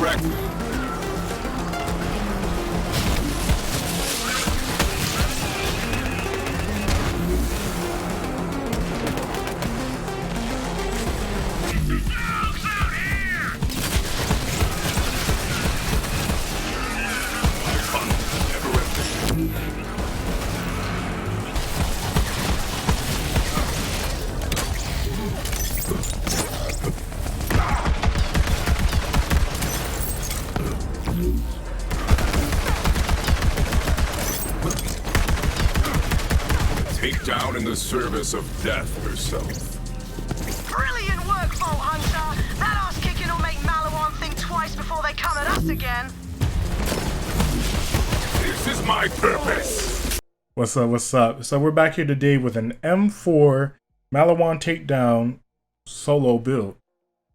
correct. Takedown in the service of death herself. Brilliant work, Vault Hunter. That ass kicking will make Maliwan think twice before they come at us again. This is my purpose. What's up, what's up? So we're back here today with an M4 Maliwan Takedown solo build.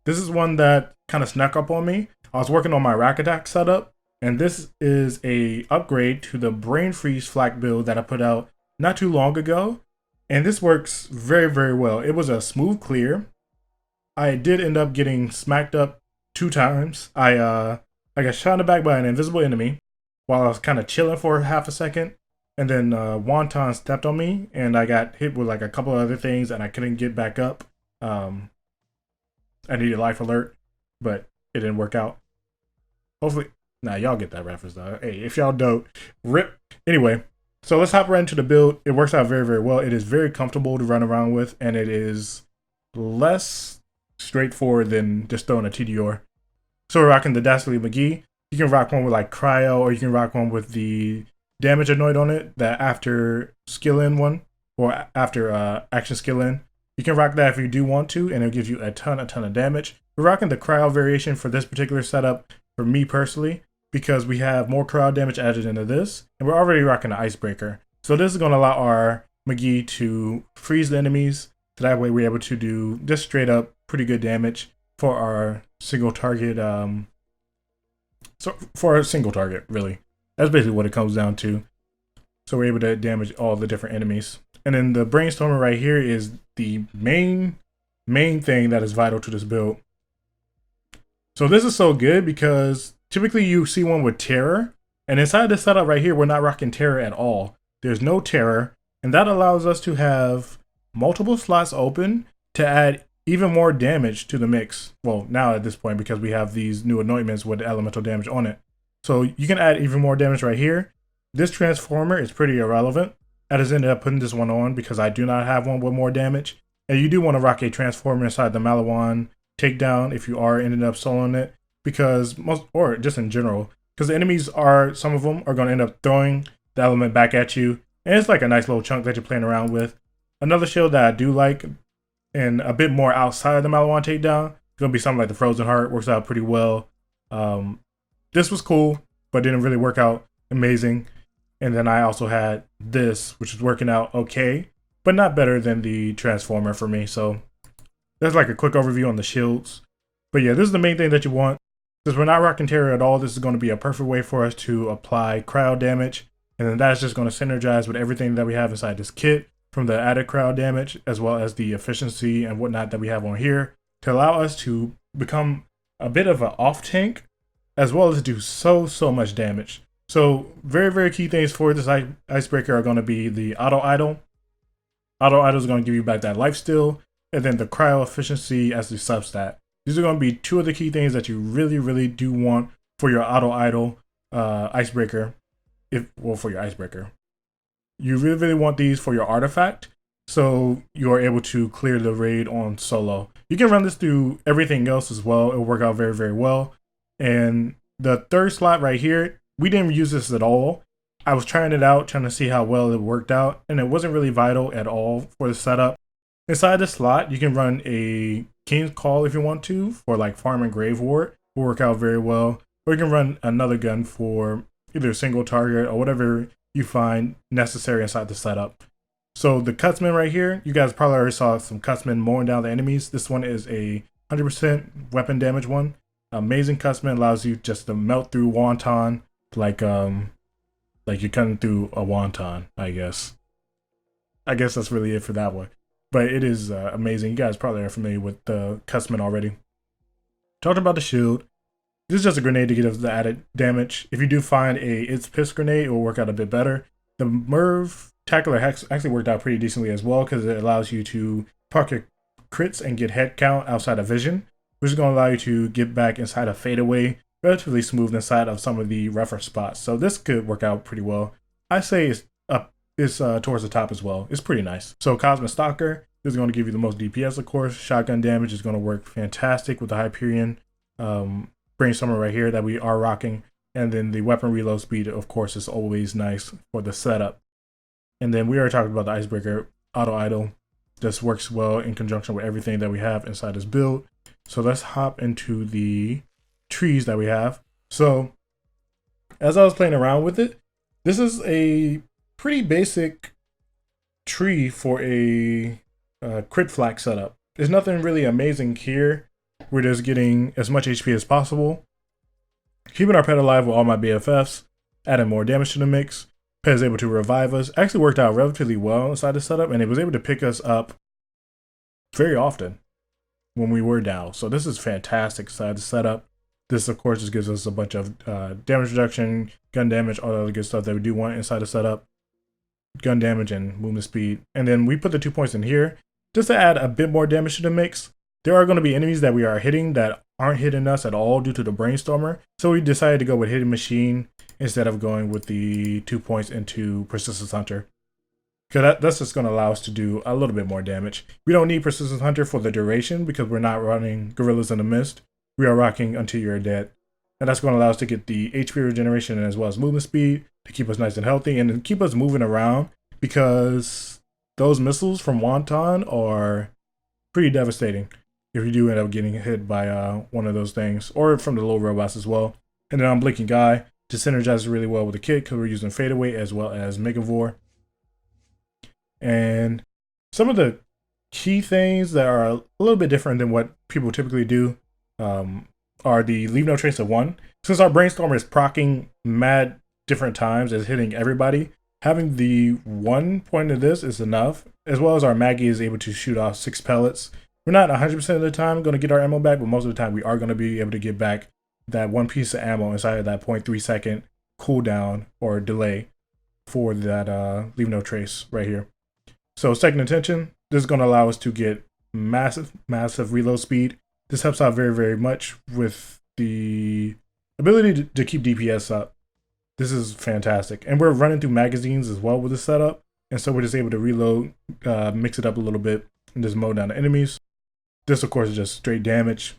This is one that kind of snuck up on me. I was working on my rack attack setup, and this is a upgrade to the brain freeze Flak build that I put out not too long ago. And this works very, very well. It was a smooth clear. I did end up getting smacked up 2 times. I got shot in the back by an invisible enemy while I was kind of chilling for half a second. And then Wonton stepped on me, and I got hit with like a couple of other things, and I couldn't get back up. I needed life alert, but it didn't work out. Hopefully, nah, y'all get that reference though. Hey, if y'all don't, rip. Anyway, so let's hop right into the build. It works out very, very well. It is very comfortable to run around with, and it is less straightforward than just throwing a TDR. So we're rocking the Dastardly McGee. You can rock one with like Cryo, or you can rock one with the damage annoyed on it, that after skill in one, or after action skill in. You can rock that if you do want to, and it'll give you a ton of damage. We're rocking the Cryo variation for this particular setup for me personally, because we have more crowd damage added into this, and we're already rocking the Icebreaker. So this is going to allow our McGee to freeze the enemies, so that way we're able to do just straight up pretty good damage for our single target. So for a single target, really. That's basically what it comes down to. So we're able to damage all the different enemies. And then the Brainstormer right here is the main thing that is vital to this build. So this is so good because typically you see one with Terror, and inside this setup right here, we're not rocking Terror at all. There's no Terror, and that allows us to have multiple slots open to add even more damage to the mix. Well, now at this point, because we have these new anointments with elemental damage on it. So you can add even more damage right here. This Transformer is pretty irrelevant. I just ended up putting this one on because I do not have one with more damage. And you do want to rock a Transformer inside the Maliwan Takedown if you are ended up soloing it, because or just in general, because the enemies some of them are going to end up throwing the element back at you, and it's like a nice little chunk that you're playing around with. Another shield that I do like, and a bit more outside of the Maliwan Takedown, is going to be something like the Frozen Heart. Works out pretty well. This was cool, but didn't really work out amazing. And then I also had this, which is working out okay, but not better than the Transformer for me. So that's like a quick overview on the shields. But yeah, this is the main thing that you want. Since we're not rocking Terror at all, this is going to be a perfect way for us to apply crowd damage. And then that's just going to synergize with everything that we have inside this kit, from the added crowd damage, as well as the efficiency and whatnot that we have on here, to allow us to become a bit of an off tank, as well as do so much damage. So very, very key things for this Icebreaker are going to be the Auto Idol. Auto Idol is going to give you back that life steal, and then the Cryo Efficiency as the substat. These are going to be 2 of the key things that you really, really do want for your Auto Idol Icebreaker. For your Icebreaker. You really, really want these for your artifact, so you are able to clear the raid on solo. You can run this through everything else as well. It'll work out very, very well. And the third slot right here, we didn't use this at all. I was trying it out, trying to see how well it worked out, and it wasn't really vital at all for the setup. Inside the slot, you can run a King's Call if you want to, for like Farm and Grave Ward. Will work out very well. Or you can run another gun for either single target or whatever you find necessary inside the setup. So the Cutsman right here, you guys probably already saw some Cutsman mowing down the enemies. This one is a 100% weapon damage one. Amazing Cutsman, allows you just to melt through Wonton like you're cutting through a wonton, I guess. I guess that's really it for that one. But it is amazing. You guys probably are familiar with the Cutsman already. Talking about the shield, This is just a grenade to get us the added damage. If you do find a It's Piss grenade, it will work out a bit better. The Merv Tackler actually worked out pretty decently as well because it allows you to park your crits and get head count outside of vision, which is going to allow you to get back inside a fadeaway relatively smooth inside of some of the rougher spots. So this could work out pretty well. I say it's up, it's towards the top as well. It's pretty nice. So Cosmic Stalker is going to give you the most DPS, of course. Shotgun damage is going to work fantastic with the Hyperion Brainstormer right here that we are rocking. And then the weapon reload speed, of course, is always nice for the setup. And then we already talked about the Icebreaker Auto Idle. This works well in conjunction with everything that we have inside this build. So let's hop into the trees that we have. So as I was playing around with it, this is a pretty basic tree for a crit flak setup. There's nothing really amazing here. We're just getting as much HP as possible, keeping our pet alive with all my BFFs, adding more damage to the mix. Pet is able to revive us. Actually worked out relatively well inside the setup, and it was able to pick us up very often when we were down. So this is fantastic inside the setup. This, of course, just gives us a bunch of damage reduction, gun damage, all the other good stuff that we do want inside the setup. Gun damage and movement speed. And then we put the 2 points in here just to add a bit more damage to the mix. There are going to be enemies that we are hitting that aren't hitting us at all due to the Brainstormer. So we decided to go with Hidden Machine instead of going with the 2 points into Persistence Hunter. Because that's just going to allow us to do a little bit more damage. We don't need Persistence Hunter for the duration because we're not running Gorillas in the Mist. We are rocking Until You're Dead. And that's going to allow us to get the HP regeneration as well as movement speed to keep us nice and healthy and to keep us moving around, because those missiles from Wonton are pretty devastating if you do end up getting hit by one of those things, or from the low robots as well. And then Unblinking Eye to synergize really well with the kit because we're using Fadeaway as well as Megavore. And some of the key things that are a little bit different than what people typically do are the Leave No Trace of 1. Since our Brainstormer is proccing mad different times as hitting everybody, having the 1 point of this is enough, as well as our Maggie is able to shoot off 6 pellets. We're not 100% of the time going to get our ammo back, but most of the time we are going to be able to get back that one piece of ammo inside of that 0.3 second cooldown or delay for that Leave No Trace right here. So Second Intention, this is going to allow us to get massive reload speed. This helps out very, very much with the ability to keep DPS up. This is fantastic. And we're running through magazines as well with this setup. And so we're just able to reload, mix it up a little bit, and just mow down the enemies. This, of course, is just straight damage.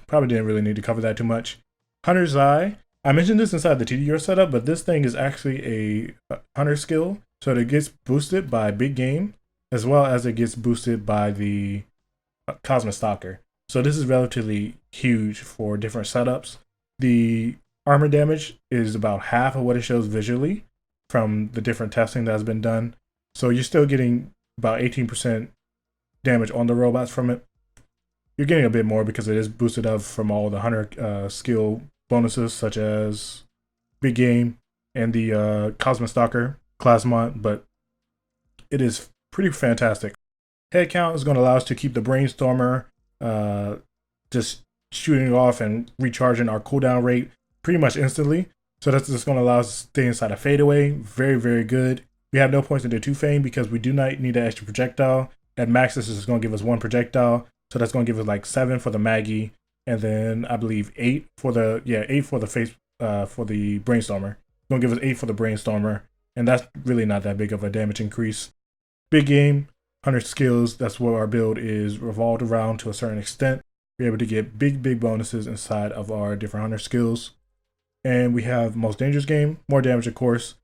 Probably didn't really need to cover that too much. Hunter's Eye. I mentioned this inside the TDR setup, but this thing is actually a hunter skill. So it gets boosted by Big Game, as well as it gets boosted by the Cosmic Stalker. So this is relatively huge for different setups. The armor damage is about half of what it shows visually from the different testing that has been done. So you're still getting about 18% damage on the robots from it. You're getting a bit more because it is boosted up from all the hunter skill bonuses such as Big Game and the Cosmic Stalker Plasmont, but it is pretty fantastic. Head count is going to allow us to keep the Brainstormer just shooting off and recharging our cooldown rate pretty much instantly. So that's just going to allow us to stay inside a fadeaway. Very, very good. We have no points into 2 Fame because we do not need an extra projectile. At max, this is going to give us 1 projectile. So that's going to give us like 7 for the Maggie, and then I believe 8 for the 8 for the face for the Brainstormer. It's going to give us 8 for the Brainstormer, and that's really not that big of a damage increase. Big Game, 100 skills. That's what our build is revolved around to a certain extent. We're able to get big bonuses inside of our different hunter skills. And we have Most Dangerous Game, more damage of course.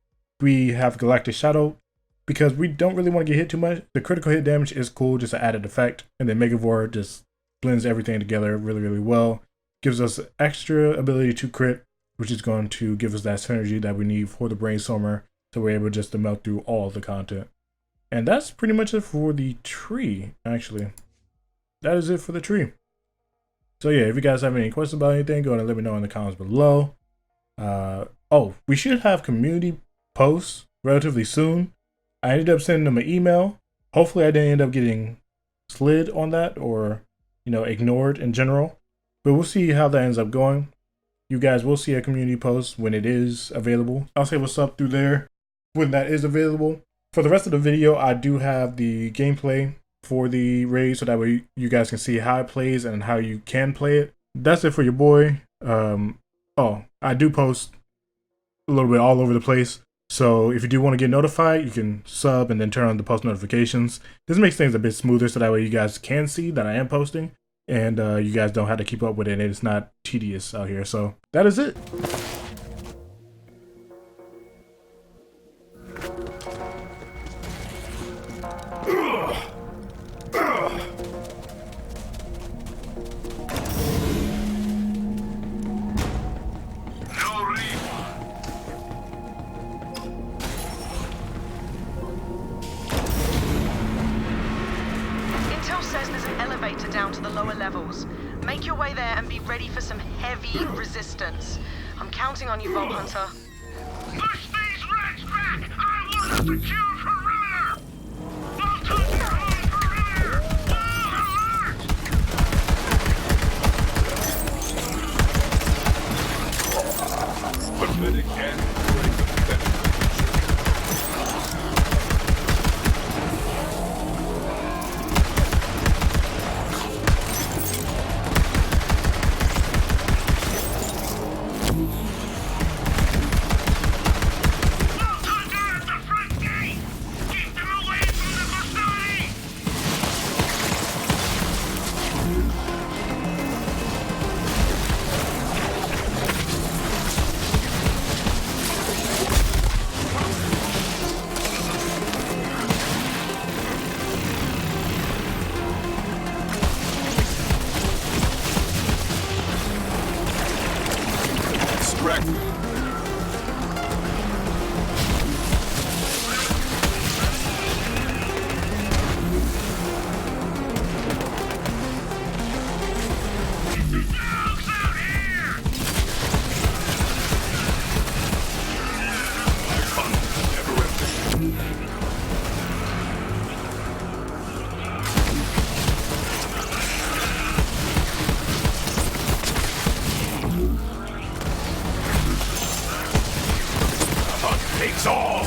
We have Galactic Shadow because we don't really want to get hit too much. The critical hit damage is cool, just an added effect. And then Megavore just blends everything together really, really well. Gives us extra ability to crit, which is going to give us that synergy that we need for the Brainstormer. So we're able just to melt through all the content. And that's pretty much it for the tree, actually. That is it for the tree. So yeah, if you guys have any questions about anything, go ahead and let me know in the comments below. Oh, we should have community posts relatively soon. I ended up sending them an email. Hopefully I didn't end up getting slid on that or, ignored in general. But we'll see how that ends up going. You guys will see a community post when it is available. I'll say what's up through there when that is available. For the rest of the video, I do have the gameplay for the raid, so that way you guys can see how it plays and how you can play it. That's it for your boy. Oh, I do post a little bit all over the place. So if you do want to get notified, you can sub and then turn on the post notifications. This makes things a bit smoother, so that way you guys can see that I am posting, and you guys don't have to keep up with it, and it's not tedious out here. So that is it. Says there's an elevator down to the lower levels. Make your way there and be ready for some heavy resistance. I'm counting on you, Vault Hunter. Push these rats back! I want a secure perimeter! Vault Hunter on perimeter! Full alert! Pathetic and pathetic. Takes all.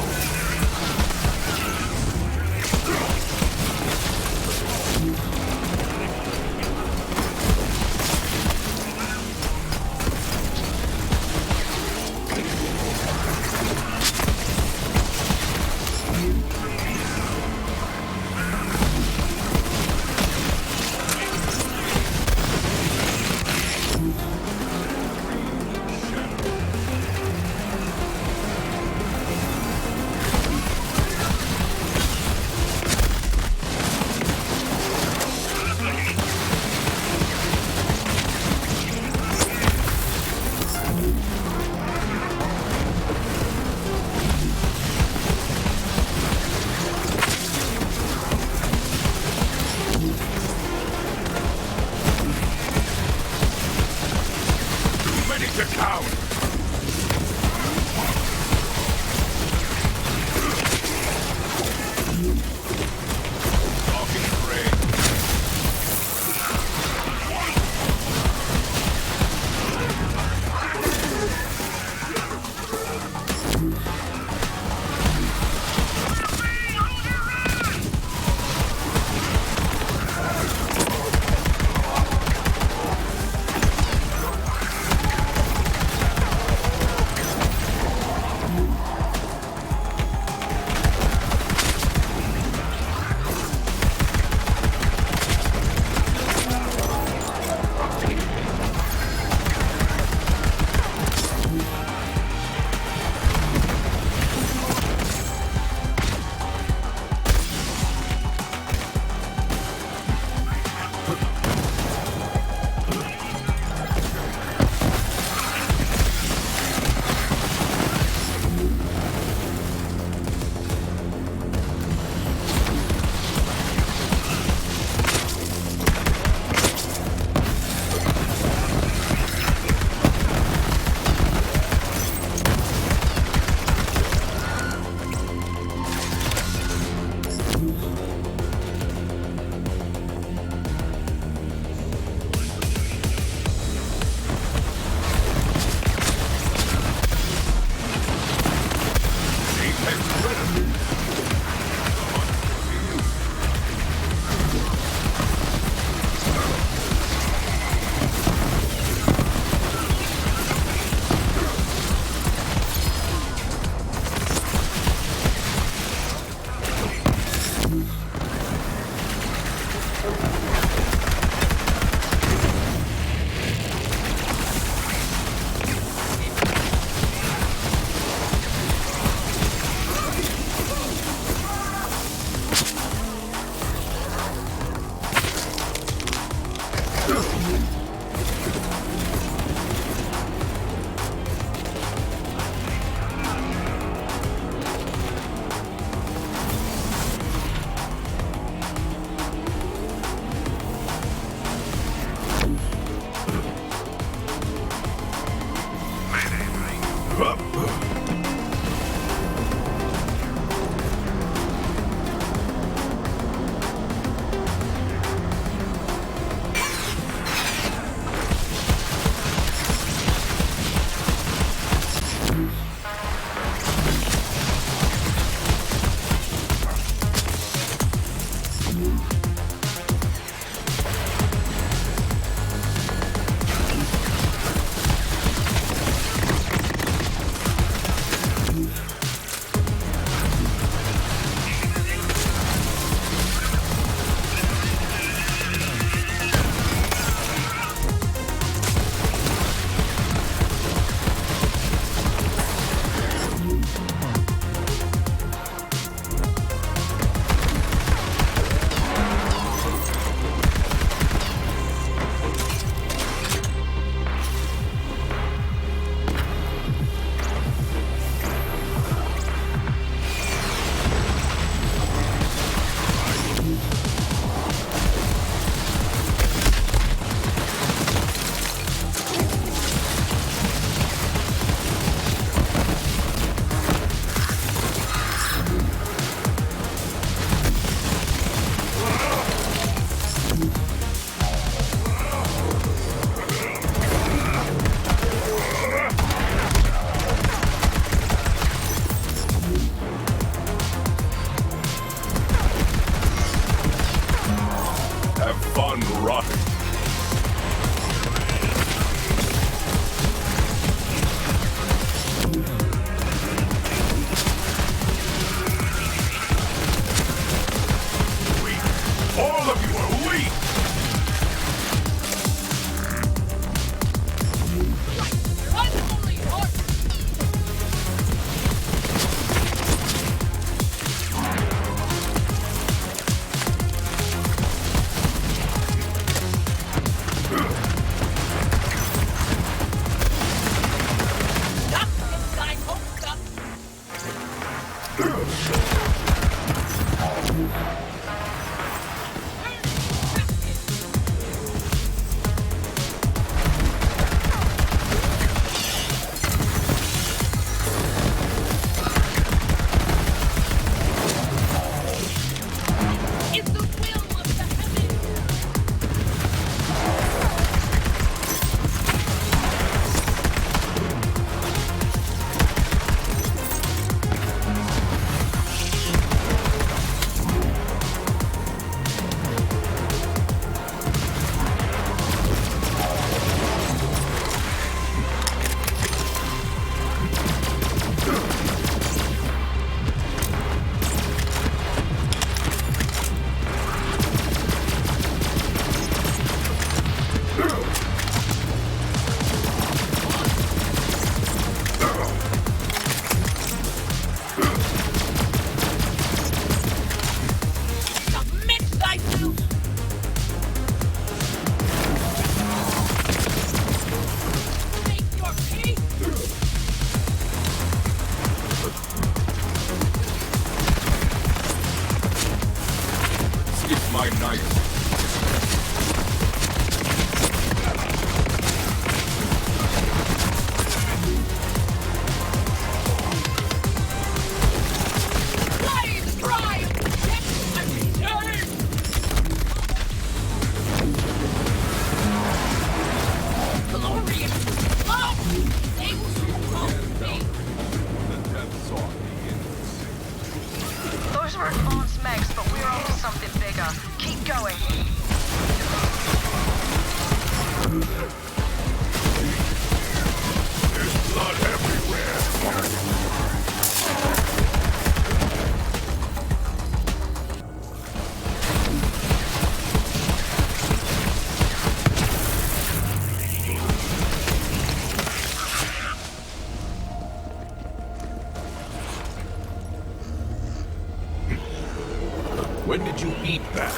When did you eat that?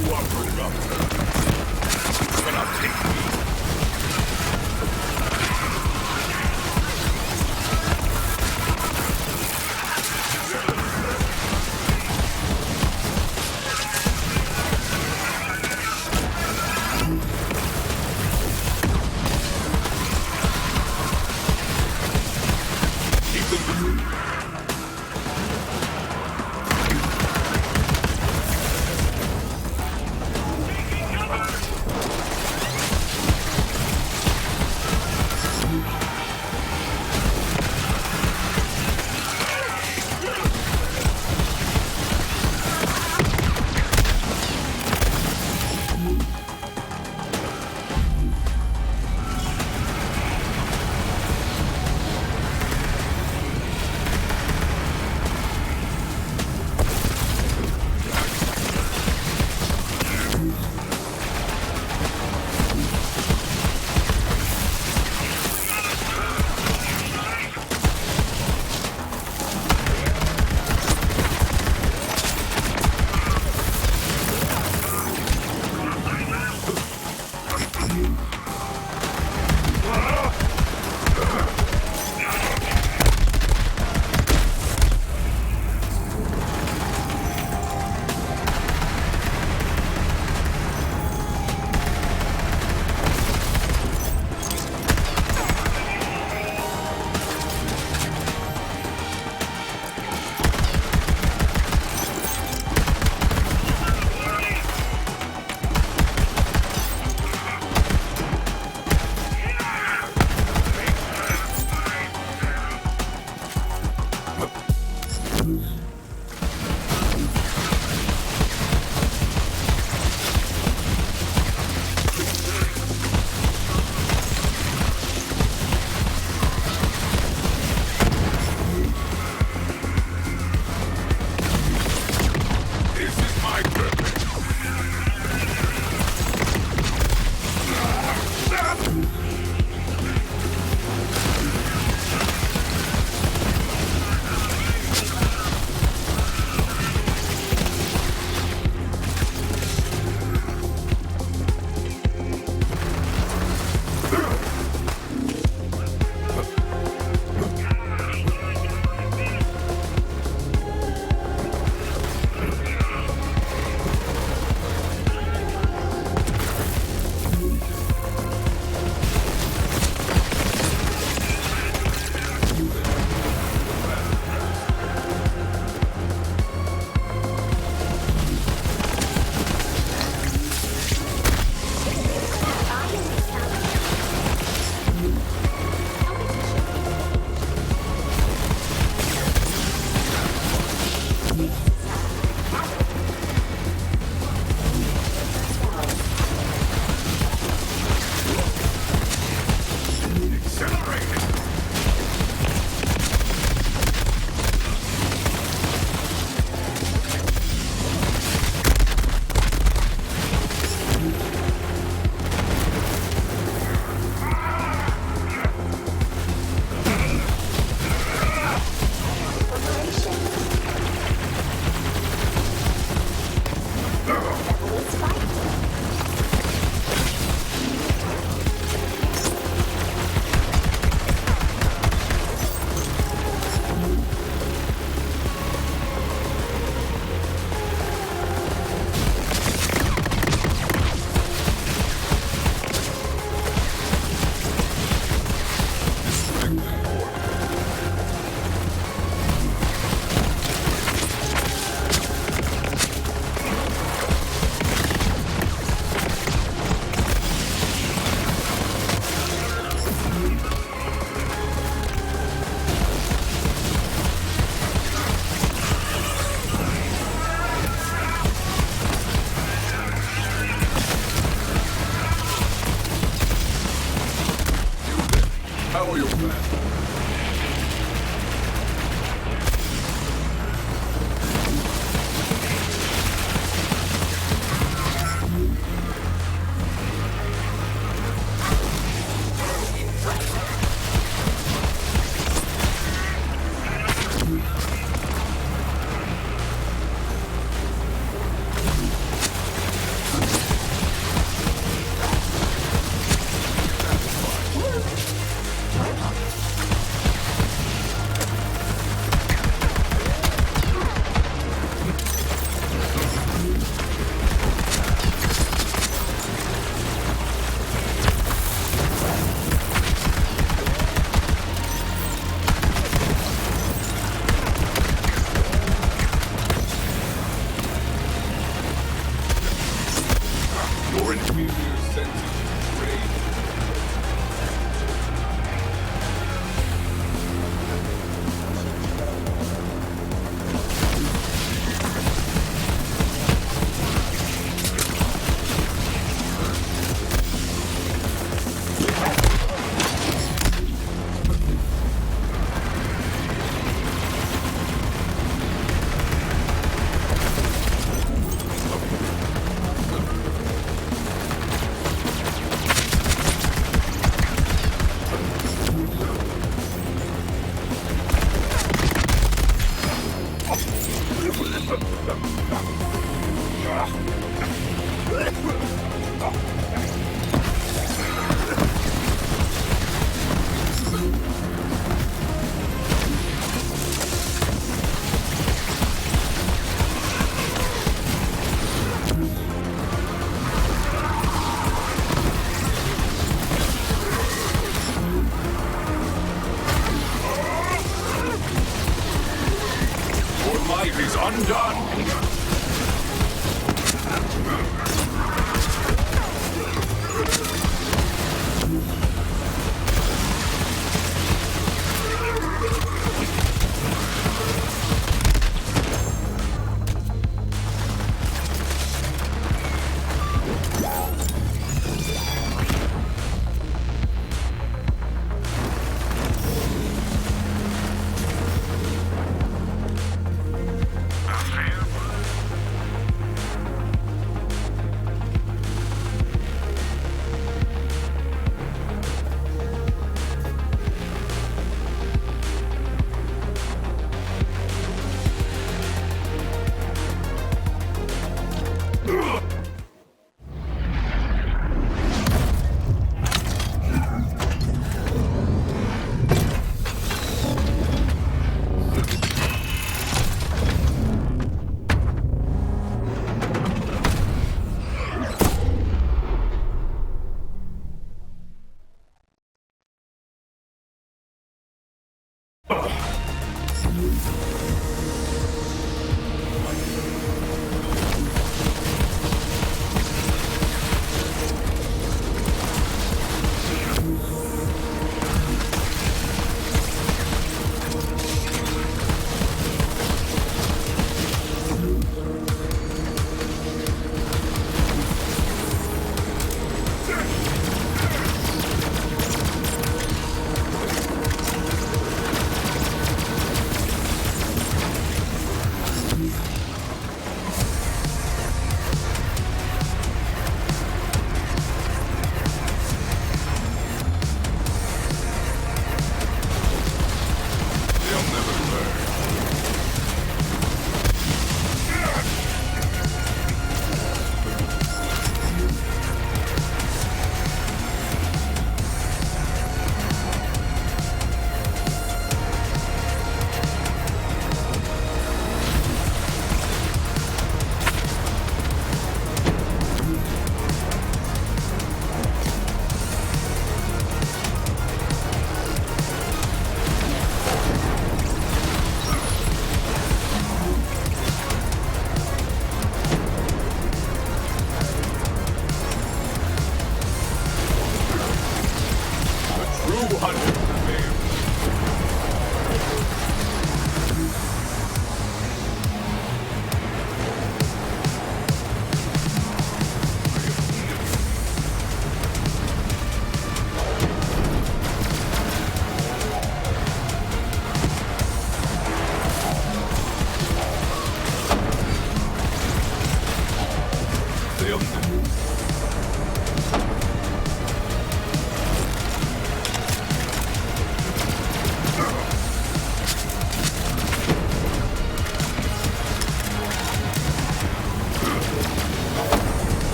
You are corrupt. You cannot take me.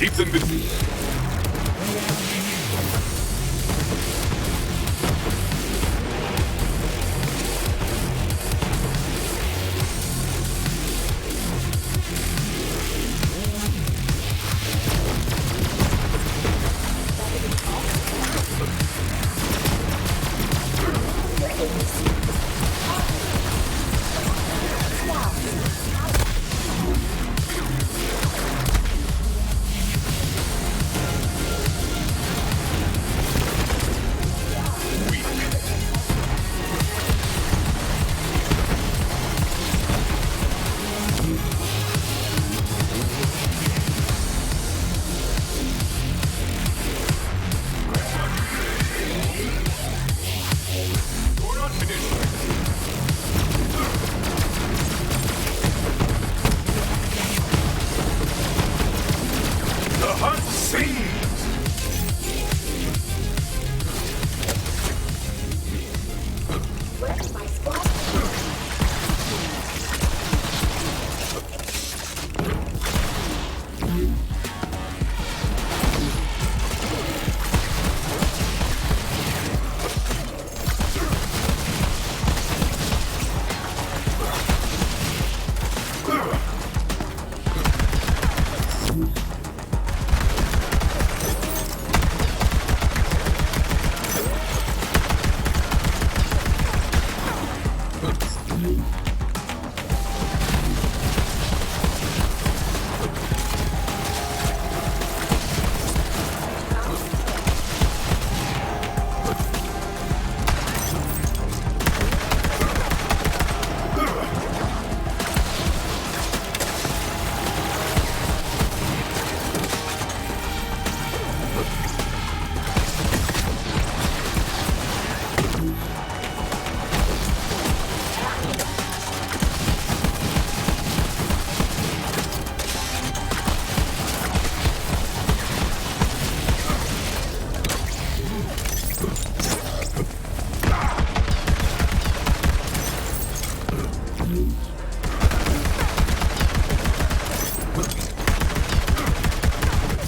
Keep them busy.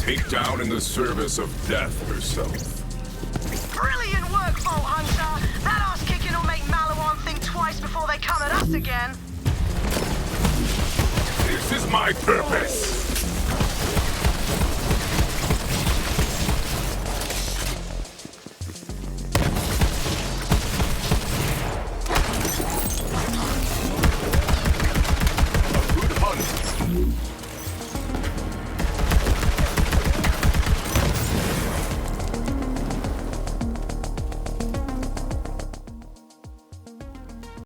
Takedown in the service of death herself. Brilliant work, Vault Hunter! That ass kicking will make Maliwan think twice before they come at us again. This is my purpose!